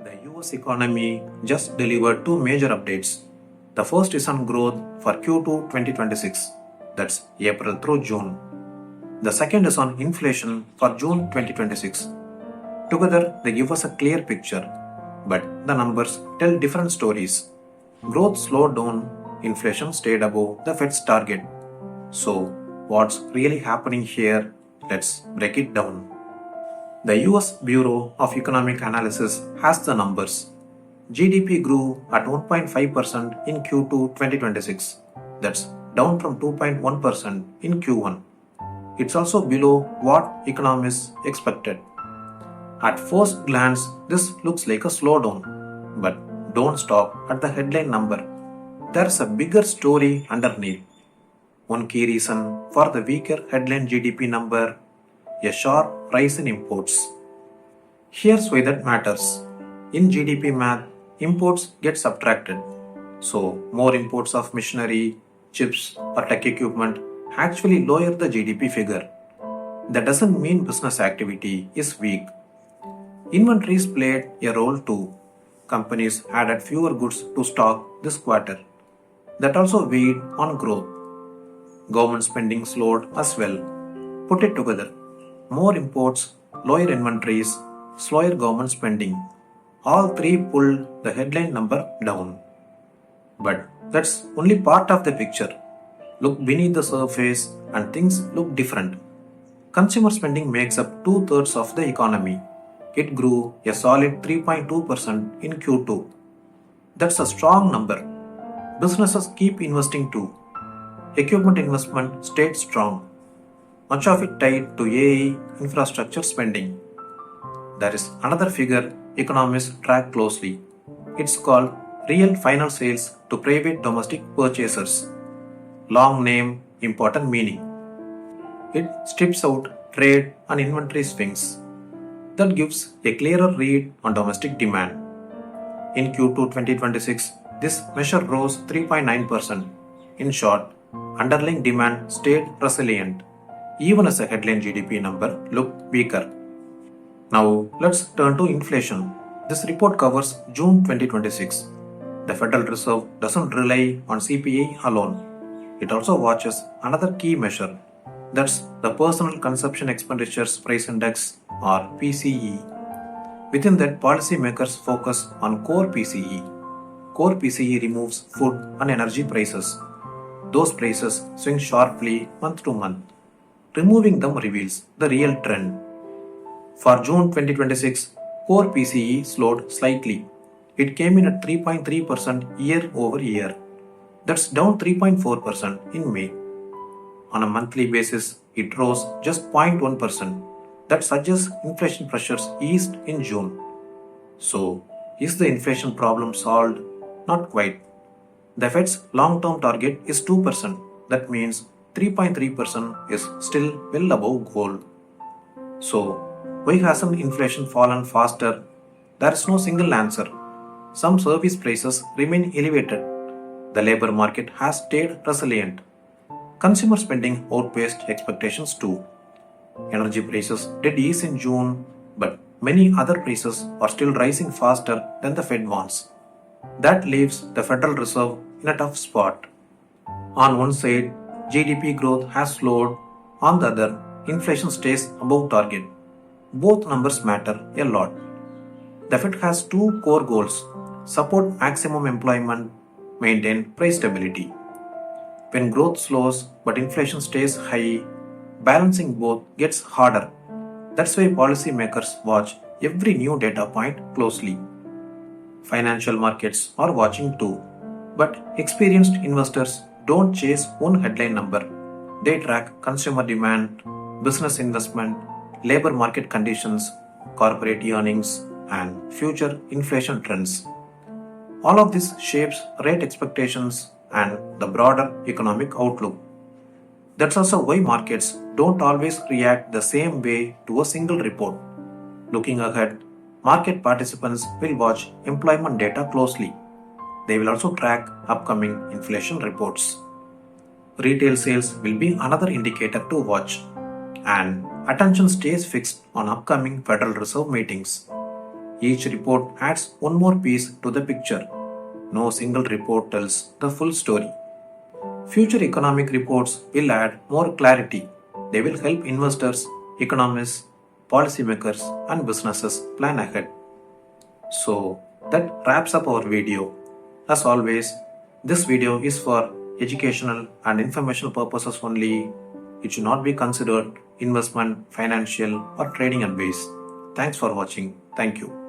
The US economy just delivered two major updates. The first is on growth for Q2 2026, that's April through June. The second is on inflation for June 2026. Together, they give us a clear picture, but the numbers tell different stories. Growth slowed down, inflation stayed above the Fed's target. So, what's really happening here? Let's break it down. The US Bureau of Economic Analysis has the numbers. GDP grew at 1.5% in Q2 2026. That's down from 2.1% in Q1. It's also below what economists expected. At first glance, this looks like a slowdown, but don't stop at the headline number. There's a bigger story underneath. One key reason for the weaker headline GDP number: a sharp rise in imports. Here's why that matters. In GDP math, imports get subtracted. So, more imports of machinery, chips, or tech equipment actually lower the GDP figure. That doesn't mean business activity is weak. Inventories played a role too. Companies added fewer goods to stock this quarter. That also weighed on growth. Government spending slowed as well. Put it together: more imports, lower inventories, slower government spending. All three pulled the headline number down. But that's only part of the picture. Look beneath the surface and things look different. Consumer spending makes up 2/3 of the economy. It grew a solid 3.2% in Q2. That's a strong number. Businesses keep investing too. Equipment investment stayed strong, much of it tied to AI infrastructure spending. There is another figure economists track closely. It's called real final sales to private domestic purchasers. Long name, important meaning. It strips out trade and inventory swings. That gives a clearer read on domestic demand. In Q2 2026, this measure rose 3.9%. In short, underlying demand stayed resilient, even as the headline GDP number looked weaker. Now, let's turn to inflation. This report covers June 2026. The Federal Reserve doesn't rely on CPI alone. It also watches another key measure. That's the Personal Consumption Expenditures Price Index, or PCE. Within that, policymakers focus on Core PCE. Core PCE removes food and energy prices. Those prices swing sharply month to month. Removing them reveals the real trend. For June 2026, Core PCE slowed slightly. It came in at 3.3% year over year. That's down 3.4% in May. On a monthly basis, it rose just 0.1%. That suggests inflation pressures eased in June. So, is the inflation problem solved? Not quite. The Fed's long-term target is 2%. That means 3.3% is still well above goal. So, why hasn't inflation fallen faster? There is no single answer. Some service prices remain elevated. The labor market has stayed resilient. Consumer spending outpaced expectations too. Energy prices did ease in June, but many other prices are still rising faster than the Fed wants. That leaves the Federal Reserve in a tough spot. On one side, GDP growth has slowed. On the other, inflation stays above target. Both numbers matter a lot. The Fed has two core goals: support maximum employment, maintain price stability. When growth slows but inflation stays high, balancing both gets harder. That's why policymakers watch every new data point closely. Financial markets are watching too, but experienced investors don't chase one headline number. They track consumer demand, business investment, labor market conditions, corporate earnings, and future inflation trends. All of this shapes rate expectations and the broader economic outlook. That's also why markets don't always react the same way to a single report. Looking ahead, market participants will watch employment data closely. They will also track upcoming inflation reports. Retail sales will be another indicator to watch, and attention stays fixed on upcoming Federal Reserve meetings. Each report adds one more piece to the picture. No single report tells the full story. Future economic reports will add more clarity. They will help investors, economists, policymakers, and businesses plan ahead. So that wraps up our video. As always, this video is for educational and informational purposes only. It should not be considered investment, financial, or trading advice. Thanks for watching. Thank you.